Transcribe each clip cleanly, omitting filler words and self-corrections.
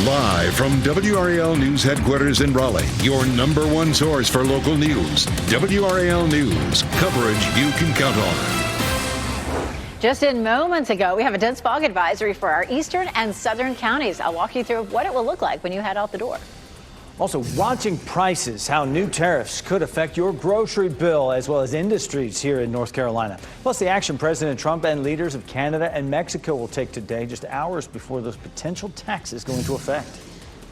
Live from WRAL News Headquarters in Raleigh, your number one source for local news. WRAL News, coverage you can count on. Just in moments ago, we have a dense fog advisory for our eastern and southern counties. I'll walk you through what it will look like when you head out the door. Also, watching prices, how new tariffs could affect your grocery bill, as well as industries here in North Carolina. Plus, the action President Trump and leaders of Canada and Mexico will take today, just hours before those potential taxes go into effect.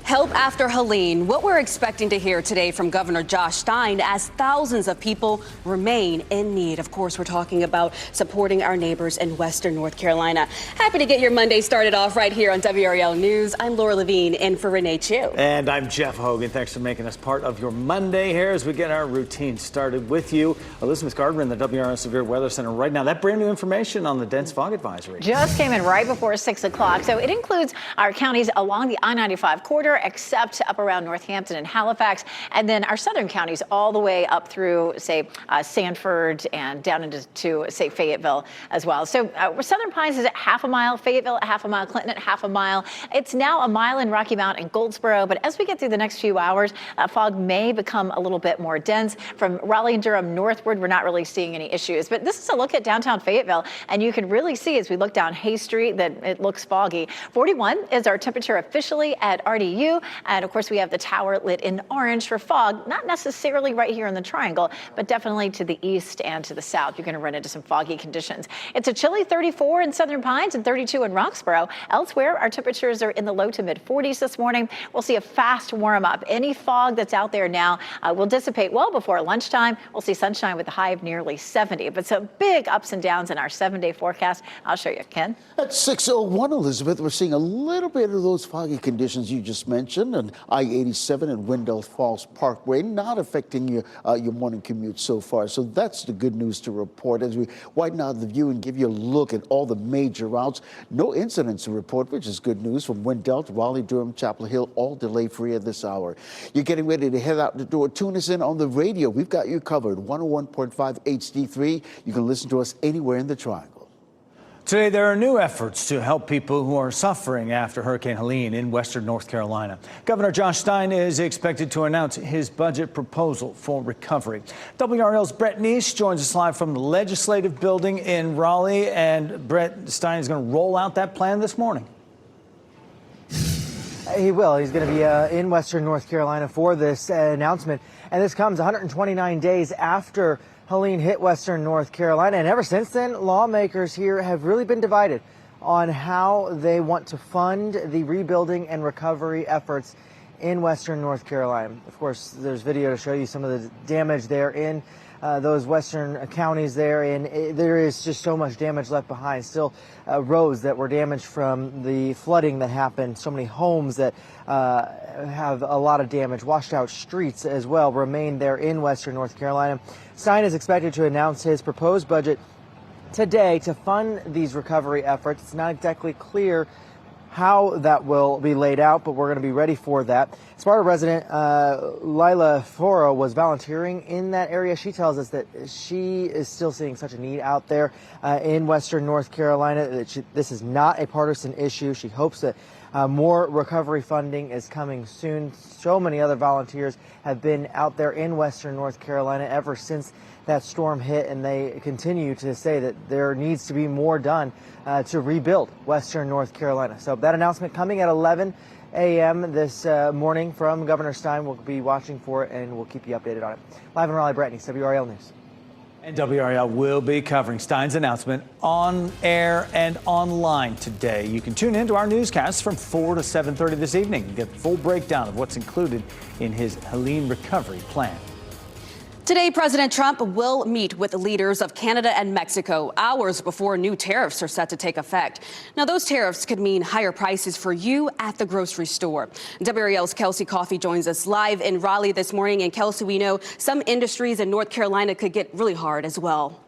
Help after Helene. What we're expecting to hear today from Governor Josh Stein as thousands of people remain in need. Of course, we're talking about supporting our neighbors in Western North Carolina. Happy to get your Monday started off right here on WRAL News. I'm Laura Levine in for Renee Chu. And I'm Jeff Hogan. Thanks for making us part of your Monday here as we get our routine started with you. Elizabeth Gardner in the WRAL Severe Weather Center right now. That brand new information on the dense fog advisory Just came in right before 6 o'clock. So it includes our counties along the I-95 corridor, except up around Northampton and Halifax, and then our southern counties all the way up through, say, Sanford and down into, say, Fayetteville as well. So Southern Pines is at half a mile, Fayetteville at half a mile, Clinton at half a mile. It's now a mile in Rocky Mount and Goldsboro, but as we get through the next few hours, fog may become a little bit more dense. From Raleigh and Durham northward, we're not really seeing any issues, but this is a look at downtown Fayetteville, and you can really see as we look down Hay Street that it looks foggy. 41 is our temperature officially at RDU. And of course, we have the tower lit in orange for fog, not necessarily right here in the triangle, but definitely to the east and to the south. You're going to run into some foggy conditions. It's a chilly 34 in Southern Pines and 32 in Roxborough. Elsewhere, our temperatures are in the low to mid 40s this morning. We'll see a fast warm up. Any fog that's out there now will dissipate well before lunchtime. We'll see sunshine with a high of nearly 70, but some big ups and downs in our 7-day forecast. I'll show you, Ken. At 6:01, Elizabeth, we're seeing a little bit of those foggy conditions you just mentioned, and I-87 and Wendell Falls Parkway not affecting your morning commute so far. So that's the good news to report as we widen out the view and give you a look at all the major routes. No incidents to report, which is good news from Wendell to Raleigh, Durham, Chapel Hill, all delay-free at this hour. You're getting ready to head out the door. Tune us in on the radio. We've got you covered. 101.5 HD3. You can listen to us anywhere in the triangle. Today, there are new efforts to help people who are suffering after Hurricane Helene in Western North Carolina. Governor Josh Stein is expected to announce his budget proposal for recovery. WRAL's Brett Neese joins us live from the Legislative Building in Raleigh. And Brett, Stein is going to roll out that plan this morning. He will. He's going to be in Western North Carolina for this announcement. And this comes 129 days after Helene hit Western North Carolina, and ever since then, lawmakers here have really been divided on how they want to fund the rebuilding and recovery efforts in Western North Carolina. Of course, there's video to show you some of the damage there in those western counties there, and there is just so much damage left behind. Still roads that were damaged from the flooding that happened, so many homes that have a lot of damage, washed out streets as well remain there in Western North Carolina. Stein is expected to announce his proposed budget today to fund these recovery efforts. It's not exactly clear how that will be laid out, but we're going to be ready for that. Sparta resident Lila Foro was volunteering in that area. She tells us that she is still seeing such a need out there in Western North Carolina. That this is not a partisan issue. She hopes that more recovery funding is coming soon. So many other volunteers have been out there in Western North Carolina ever since that storm hit, and they continue to say that there needs to be more done to rebuild Western North Carolina. So that announcement coming at 11 a.m. this morning from Governor Stein. We'll be watching for it, and we'll keep you updated on it. Live in Raleigh, Brett Neese, WRAL News. And WRAL will be covering Stein's announcement on air and online today. You can tune in to our newscasts from 4 to 7:30 this evening and get the full breakdown of what's included in his Helene recovery plan. Today, President Trump will meet with the leaders of Canada and Mexico hours before new tariffs are set to take effect. Now, those tariffs could mean higher prices for you at the grocery store. WRAL's Kelsey Coffey joins us live in Raleigh this morning. And Kelsey, we know some industries in North Carolina could get really hard as well.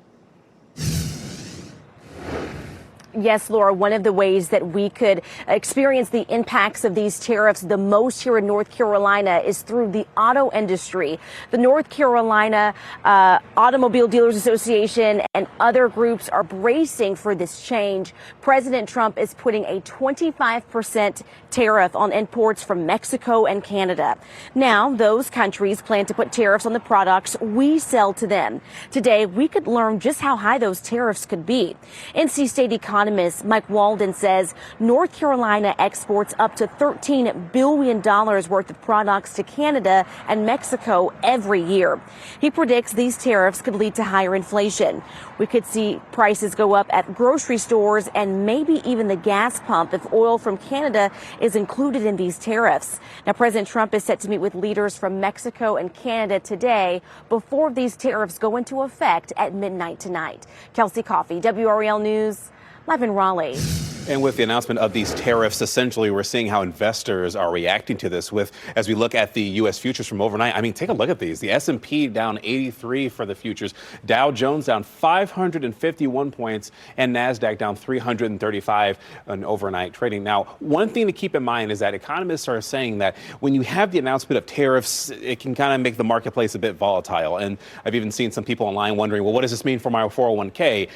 yes, Laura, one of the ways that we could experience the impacts of these tariffs the most here in North Carolina is through the auto industry. The North Carolina Automobile Dealers Association and other groups are bracing for this change. President Trump is putting a 25% tariff on imports from Mexico and Canada. Now, those countries plan to put tariffs on the products we sell to them. Today, we could learn just how high those tariffs could be. NC State economist Mike Walden says North Carolina exports up to $13 billion worth of products to Canada and Mexico every year. He predicts these tariffs could lead to higher inflation. We could see prices go up at grocery stores and maybe even the gas pump if oil from Canada is included in these tariffs. Now, President Trump is set to meet with leaders from Mexico and Canada today before these tariffs go into effect at midnight tonight. Kelsey Coffey, WRAL News, live in Raleigh. And with the announcement of these tariffs, essentially, we're seeing how investors are reacting to this. As we look at the U.S. futures from overnight, I mean, take a look at these. The S&P down 83 for the futures, Dow Jones down 551 points, and NASDAQ down 335 on overnight trading. Now, one thing to keep in mind is that economists are saying that when you have the announcement of tariffs, it can kind of make the marketplace a bit volatile. And I've even seen some people online wondering, well, what does this mean for my 401k?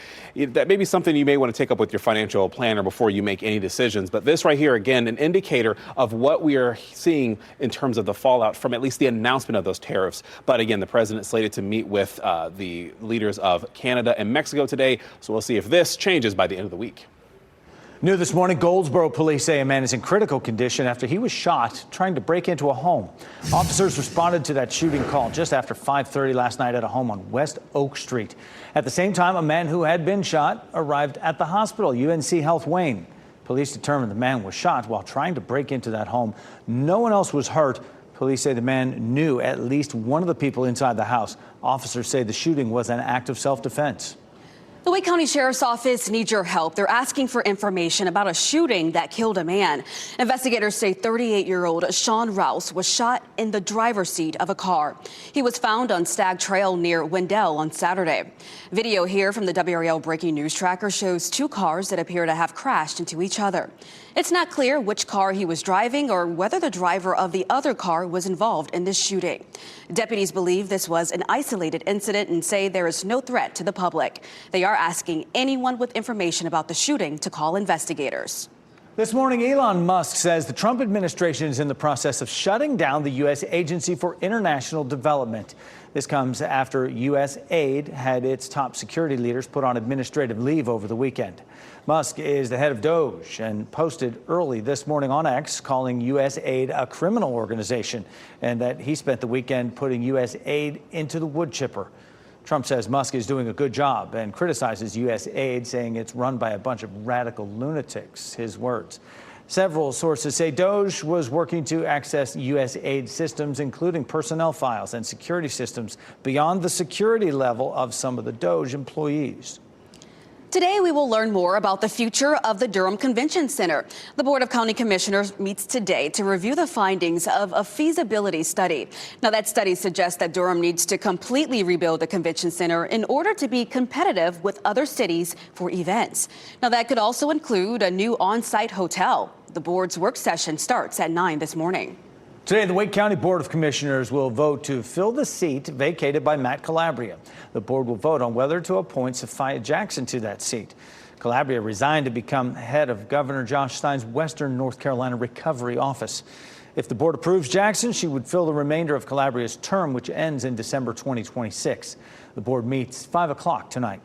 That may be something you may want to take up with your financial planner before you make any decisions. But this right here, again, an indicator of what we are seeing in terms of the fallout from at least the announcement of those tariffs. But again, the president slated to meet with the leaders of Canada and Mexico today. So we'll see if this changes by the end of the week. New this morning, Goldsboro police say a man is in critical condition after he was shot trying to break into a home. Officers responded to that shooting call just after 5:30 last night at a home on West Oak Street. At the same time, a man who had been shot arrived at the hospital, UNC Health Wayne. Police determined the man was shot while trying to break into that home. No one else was hurt. Police say the man knew at least one of the people inside the house. Officers say the shooting was an act of self-defense. The Wake County Sheriff's Office needs your help. They're asking for information about a shooting that killed a man. Investigators say 38-year-old Sean Rouse was shot in the driver's seat of a car. He was found on Stag Trail near Wendell on Saturday. Video here from the WRAL Breaking News Tracker shows two cars that appear to have crashed into each other. It's not clear which car he was driving or whether the driver of the other car was involved in this shooting. Deputies believe this was an isolated incident and say there is no threat to the public. They are asking anyone with information about the shooting to call investigators. This morning, Elon Musk says the Trump administration is in the process of shutting down the U.S. Agency for International Development. This comes after U.S. aid had its top security leaders put on administrative leave over the weekend. Musk is the head of DOGE and posted early this morning on X calling U.S. aid a criminal organization and that he spent the weekend putting U.S. aid into the wood chipper. Trump says Musk is doing a good job and criticizes U.S. aid, saying it's run by a bunch of radical lunatics, his words. Several sources say DOGE was working to access U.S. aid systems, including personnel files and security systems, beyond the security level of some of the DOGE employees. Today, we will learn more about the future of the Durham Convention Center. The Board of County Commissioners meets today to review the findings of a feasibility study. Now, that study suggests that Durham needs to completely rebuild the convention center in order to be competitive with other cities for events. Now, that could also include a new on-site hotel. The board's work session starts at 9 this morning. Today, the Wake County Board of Commissioners will vote to fill the seat vacated by Matt Calabria. The board will vote on whether to appoint Sophia Jackson to that seat. Calabria resigned to become head of Governor Josh Stein's Western North Carolina Recovery Office. If the board approves Jackson, she would fill the remainder of Calabria's term, which ends in December 2026. The board meets 5 o'clock tonight.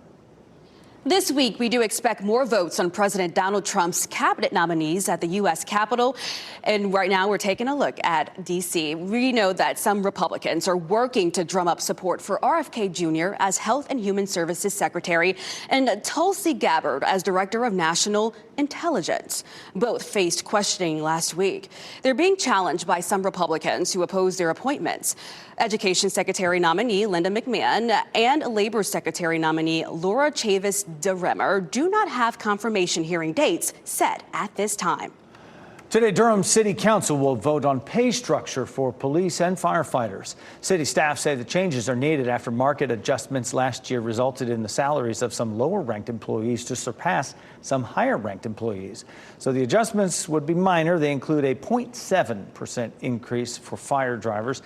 This week, we do expect more votes on President Donald Trump's cabinet nominees at the U.S. Capitol. And right now, we're taking a look at D.C. We know that some Republicans are working to drum up support for RFK Jr. as Health and Human Services Secretary and Tulsi Gabbard as Director of National Intelligence. Both faced questioning last week. They're being challenged by some Republicans who oppose their appointments. Education Secretary nominee Linda McMahon and Labor Secretary nominee Laura Chavis DeRemer do not have confirmation hearing dates set at this time. Today, Durham City Council will vote on pay structure for police and firefighters. City staff say the changes are needed after market adjustments last year resulted in the salaries of some lower-ranked employees to surpass some higher-ranked employees. So the adjustments would be minor. They include a 0.7% increase for fire drivers,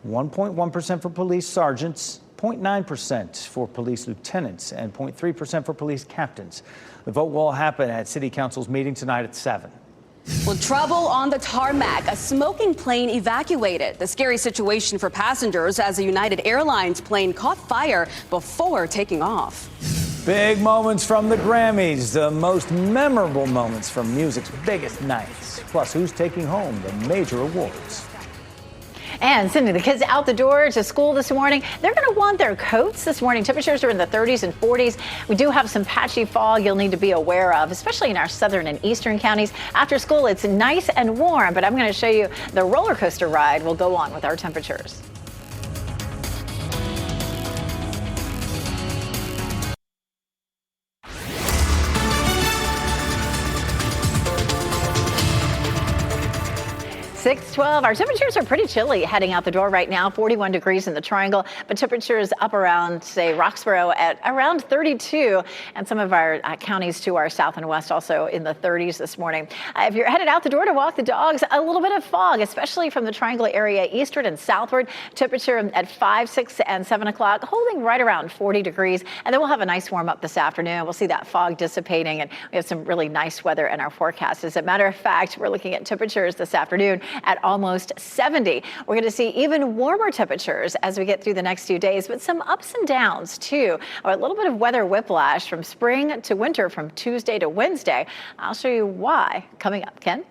1.1% for police sergeants, 0.9% for police lieutenants, and 0.3% for police captains. The vote will happen at City Council's meeting tonight at 7. Well, trouble on the tarmac. A smoking plane evacuated. The scary situation for passengers as a United Airlines plane caught fire before taking off. Big moments from the Grammys, the most memorable moments from music's biggest nights. Plus, who's taking home the major awards? And sending the kids out the door to school this morning. They're going to want their coats this morning. Temperatures are in the 30s and 40s. We do have some patchy fog you'll need to be aware of, especially in our southern and eastern counties. After school, it's nice and warm, but I'm going to show you the roller coaster ride will go on with our temperatures. .12. Our temperatures are pretty chilly heading out the door right now. 41 degrees in the Triangle, but temperatures up around, say, Roxborough at around 32, and some of our counties to our south and west also in the 30s this morning. If you're headed out the door to walk the dogs, a little bit of fog, especially from the Triangle area eastward and southward. Temperature at 5, 6, and 7 o'clock, holding right around 40 degrees, and then we'll have a nice warm up this afternoon. We'll see that fog dissipating, and we have some really nice weather in our forecast. As a matter of fact, we're looking at temperatures this afternoon at almost 70. We're going to see even warmer temperatures as we get through the next few days, but some ups and downs too, or a little bit of weather whiplash from spring to winter from Tuesday to Wednesday. I'll show you why coming up. Ken?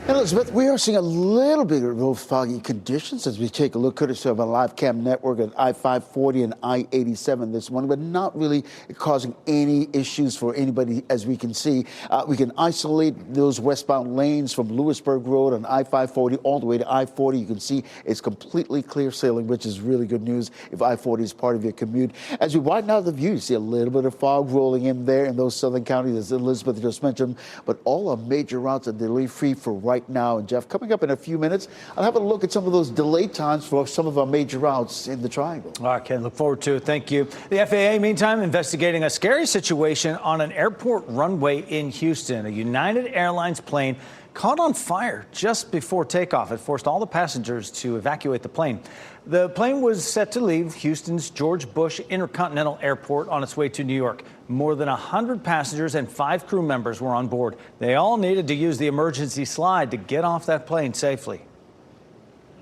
Elizabeth, we are seeing a little bit of those foggy conditions as we take a look courtesy of a live cam network at I-540 and I-87 this morning, but not really causing any issues for anybody as we can see. We can isolate those westbound lanes from Lewisburg Road on I-540 all the way to I-40. You can see it's completely clear sailing, which is really good news if I-40 is part of your commute. As we widen out the view, you see a little bit of fog rolling in there in those southern counties, as Elizabeth just mentioned, but all our major routes are delay-free for right now. And Jeff, coming up in a few minutes, I'll have a look at some of those delay times for some of our major routes in the Triangle. All right, Ken, look forward to it. Thank you. The FAA, meantime, investigating a scary situation on an airport runway in Houston. A United Airlines plane caught on fire just before takeoff. It forced all the passengers to evacuate the plane. The plane was set to leave Houston's George Bush Intercontinental Airport on its way to New York. More than 100 passengers and 5 crew members were on board. They all needed to use the emergency slide to get off that plane safely.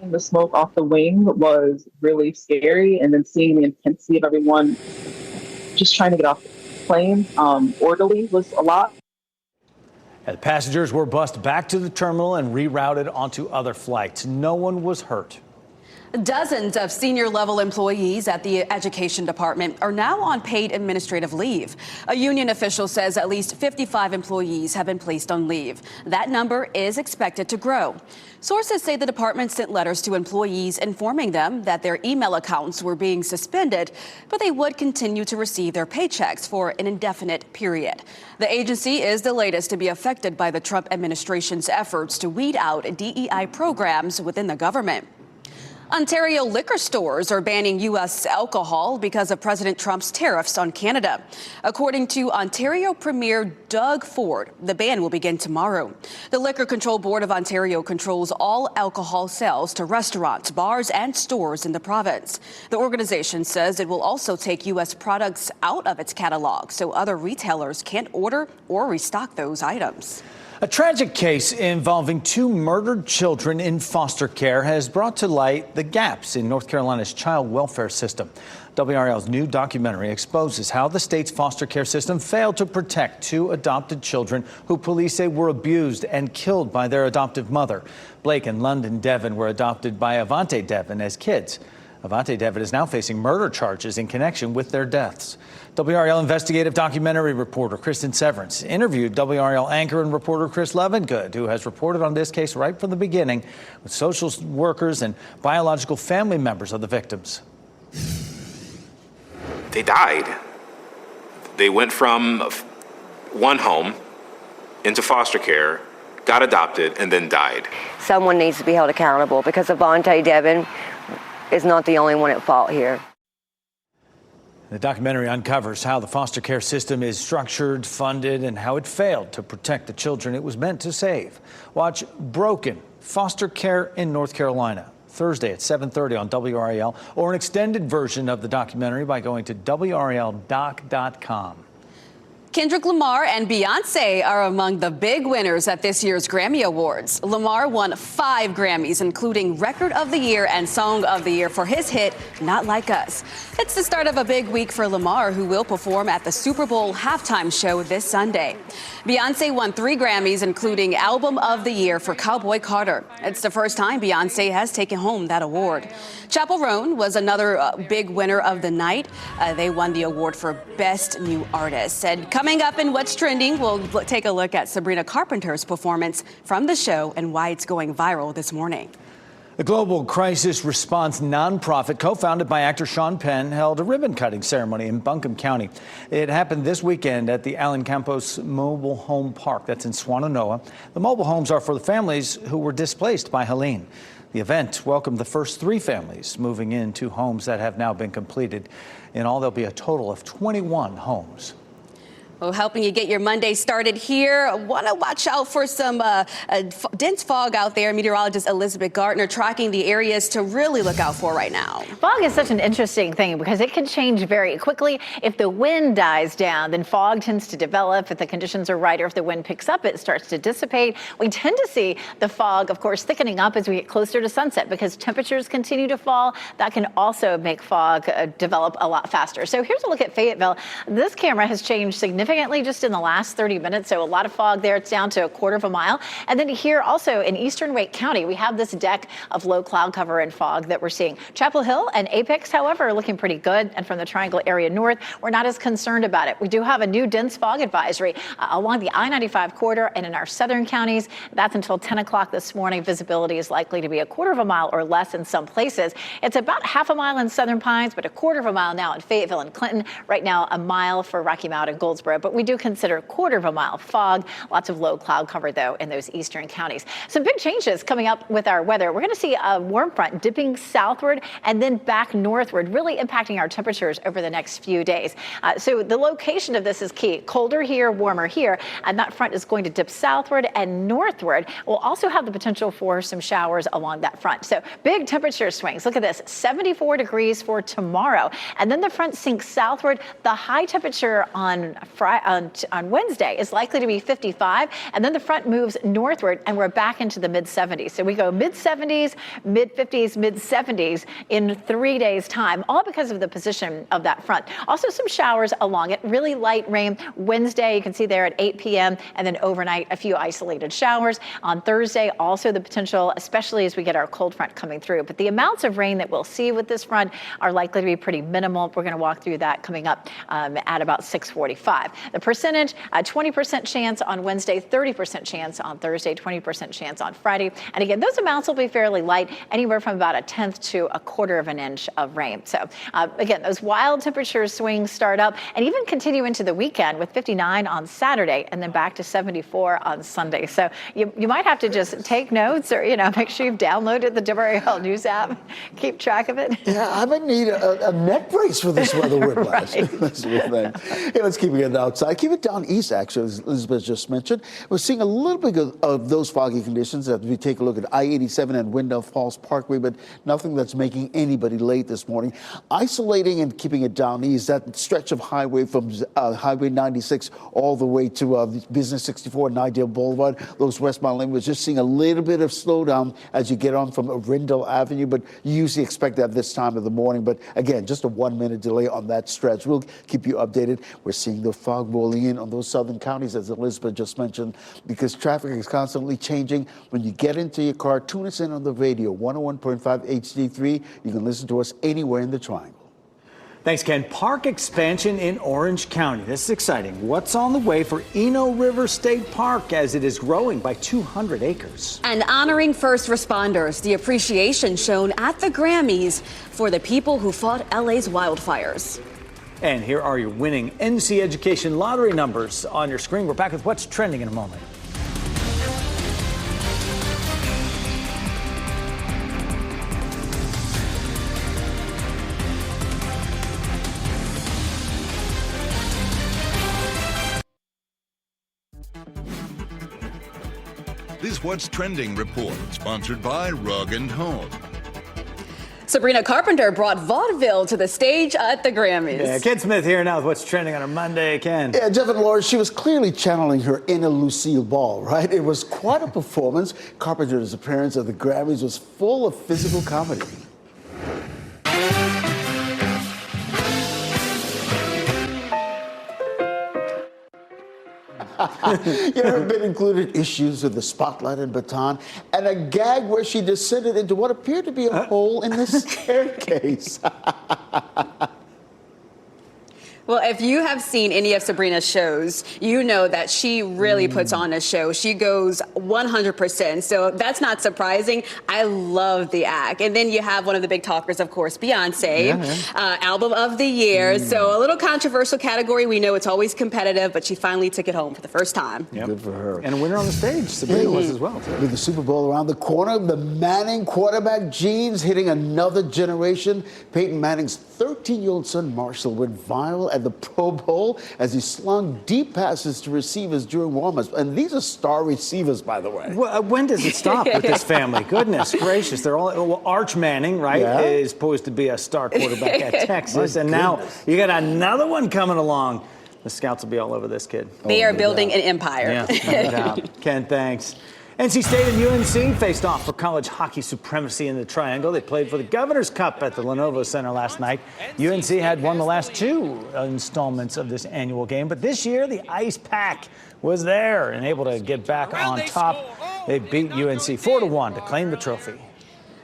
The smoke off the wing was really scary, and then seeing the intensity of everyone just trying to get off the plane orderly was a lot. The passengers were bussed back to the terminal and rerouted onto other flights. No one was hurt. Dozens of senior level employees at the Education Department are now on paid administrative leave. A union official says at least 55 employees have been placed on leave. That number is expected to grow. Sources say the department sent letters to employees informing them that their email accounts were being suspended, but they would continue to receive their paychecks for an indefinite period. The agency is the latest to be affected by the Trump administration's efforts to weed out DEI programs within the government. Ontario liquor stores are banning U.S. alcohol because of President Trump's tariffs on Canada. According to Ontario Premier Doug Ford, the ban will begin tomorrow. The Liquor Control Board of Ontario controls all alcohol sales to restaurants, bars, and stores in the province. The organization says it will also take U.S. products out of its catalog so other retailers can't order or restock those items. A tragic case involving 2 murdered children in foster care has brought to light the gaps in North Carolina's child welfare system. WRAL's new documentary exposes how the state's foster care system failed to protect 2 adopted children who police say were abused and killed by their adoptive mother. Blake and London Devon were adopted by Avante Devon as kids. Avante Devon is now facing murder charges in connection with their deaths. WRAL investigative documentary reporter Kristen Severance interviewed WRAL anchor and reporter Chris Levengood, who has reported on this case right from the beginning with social workers and biological family members of the victims. They died. They went from one home into foster care, got adopted, and then died. Someone needs to be held accountable because Avante Devin is not the only one at fault here. The documentary uncovers how the foster care system is structured, funded, and how it failed to protect the children it was meant to save. Watch Broken: Foster Care in North Carolina, Thursday at 7:30 on WRAL, or an extended version of the documentary by going to WRALdoc.com. Kendrick Lamar and Beyonce are among the big winners at this year's Grammy Awards. Lamar won 5 Grammys, including Record of the Year and Song of the Year for his hit, Not Like Us. It's the start of a big week for Lamar, who will perform at the Super Bowl halftime show this Sunday. Beyonce won 3 Grammys, including Album of the Year for Cowboy Carter. It's the first time Beyonce has taken home that award. Chappell Roan was another big winner of the night. They won the award for Best New Artist. And coming up in What's Trending, we'll take a look at Sabrina Carpenter's performance from the show and why it's going viral this morning. The global crisis response nonprofit, co-founded by actor Sean Penn, held a ribbon-cutting ceremony in Buncombe County. It happened this weekend at the Alan Campos Mobile Home Park. That's in Swannanoa. The mobile homes are for the families who were displaced by Helene. The event welcomed the first 3 families moving into homes that have now been completed. In all, there'll be a total of 21 homes. Well, helping you get your Monday started here. Want to watch out for some dense fog out there. Meteorologist Elizabeth Gardner tracking the areas to really look out for right now. Fog is such an interesting thing because it can change very quickly. If the wind dies down, then fog tends to develop. If the conditions are right or if the wind picks up, it starts to dissipate. We tend to see the fog, of course, thickening up as we get closer to sunset because temperatures continue to fall. That can also make fog develop a lot faster. So here's a look at Fayetteville. This camera has changed significantly just in the last 30 minutes. So a lot of fog there. It's down to a quarter of a mile. And then here also in eastern Wake County, we have this deck of low cloud cover and fog that we're seeing. Chapel Hill and Apex, however, are looking pretty good. And from the Triangle area north, we're not as concerned about it. We do have a new dense fog advisory along the I-95 corridor and in our southern counties. That's until 10 o'clock this morning. Visibility is likely to be a quarter of a mile or less in some places. It's about half a mile in Southern Pines, but a quarter of a mile now in Fayetteville and Clinton. Right now, a mile for Rocky Mount and Goldsboro. But we do consider a quarter of a mile fog. Lots of low cloud cover, though, in those eastern counties. Some big changes coming up with our weather. We're going to see a warm front dipping southward and then back northward, really impacting our temperatures over the next few days. So the location of this is key. Colder here, warmer here, and that front is going to dip southward and northward. We'll also have the potential for some showers along that front. So big temperature swings. Look at this, 74 degrees for tomorrow. And then the front sinks southward. The high temperature on Wednesday is likely to be 55, and then the front moves northward, and we're back into the mid-70s. So we go mid-70s, mid-50s, mid-70s in 3 days' time, all because of the position of that front. Also some showers along it, really light rain. Wednesday, you can see there at 8 p.m., and then overnight, a few isolated showers. On Thursday, also the potential, especially as we get our cold front coming through. But the amounts of rain that we'll see with this front are likely to be pretty minimal. We're going to walk through that coming up at about 6:45. The percentage, 20% chance on Wednesday, 30% chance on Thursday, 20% chance on Friday. And again, those amounts will be fairly light, anywhere from about 1/10 to 1/4 of an inch of rain. So again, those wild temperature swings start up and even continue into the weekend with 59 on Saturday and then back to 74 on Sunday. So you might have to just take notes or, make sure you've downloaded the WRAL News app, keep track of it. Yeah, I might need a neck brace for this weather whiplash. That's the thing. Hey, let's keep it outside. Keep it down east, actually, as Elizabeth just mentioned. We're seeing a little bit of those foggy conditions as we take a look at I-87 and Wendell Falls Parkway, but nothing that's making anybody late this morning. Isolating and keeping it down east, that stretch of highway from Highway 96 all the way to Business 64 and Nidale Boulevard, those westbound lanes, we're just seeing a little bit of slowdown as you get on from Rindle Avenue, but you usually expect that this time of the morning. But again, just a 1-minute delay on that stretch. We'll keep you updated. We're seeing the fog rolling in on those southern counties, as Elizabeth just mentioned, because traffic is constantly changing. When you get into your car, tune us in on the radio, 101.5 HD3. You can listen to us anywhere in the Triangle. Thanks, Ken. Park expansion in Orange County. This is exciting. What's on the way for Eno River State Park as it is growing by 200 acres? And honoring first responders, the appreciation shown at the Grammys for the people who fought LA's wildfires. And here are your winning NC Education lottery numbers on your screen. We're back with what's trending in a moment. This What's Trending report, sponsored by Rug & Home. Sabrina Carpenter brought vaudeville to the stage at the Grammys. Yeah, Ken Smith here now with what's trending on a Monday. Ken. Yeah, Jeff and Laura, she was clearly channeling her inner Lucille Ball, right? It was quite a performance. Carpenter's appearance at the Grammys was full of physical comedy. You ever been included issues with the spotlight and baton and a gag where she descended into what appeared to be a hole in the staircase? Well, if you have seen any of Sabrina's shows, you know that she really puts on a show. She goes 100%. So that's not surprising. I love the act. And then you have one of the big talkers, of course, Beyonce, album of the year. So a little controversial category. We know it's always competitive, but she finally took it home for the first time. Good for her. And a winner on the stage, Sabrina was as well, too. With the Super Bowl around the corner, the Manning quarterback genes hitting another generation. Peyton Manning's 13-year-old son, Marshall, went viral at the Pro Bowl as he slung deep passes to receivers during warm-ups. And these are star receivers, by the way. Well, when does it stop with this family? Goodness gracious. They're all, well, Arch Manning, right, is supposed to be a star quarterback at Texas. And now you got another one coming along. The scouts will be all over this kid. They are building an empire. Yeah, no doubt. Ken, thanks. NC State and UNC faced off for college hockey supremacy in the Triangle. They played for the Governor's Cup at the Lenovo Center last night. UNC had won the last two installments of this annual game, but this year the Ice Pack was there and able to get back on top. They beat UNC 4-1 to claim the trophy.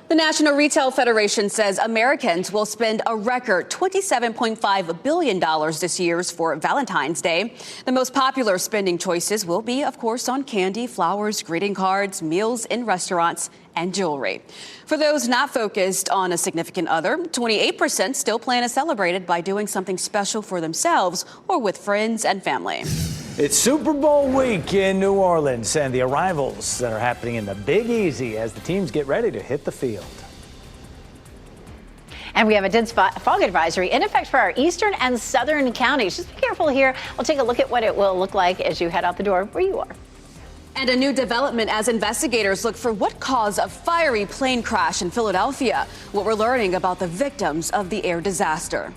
The National Retail Federation says Americans will spend a record $27.5 billion this year for Valentine's Day. The most popular spending choices will be, of course, on candy, flowers, greeting cards, meals in restaurants, and jewelry. For those not focused on a significant other, 28% still plan to celebrate it by doing something special for themselves or with friends and family. It's Super Bowl week in New Orleans and the arrivals that are happening in the Big Easy as the teams get ready to hit the field. And we have a dense fog advisory in effect for our eastern and southern counties. Just be careful here. We'll take a look at what it will look like as you head out the door where you are. And a new development as investigators look for what caused a fiery plane crash in Philadelphia. What we're learning about the victims of the air disaster.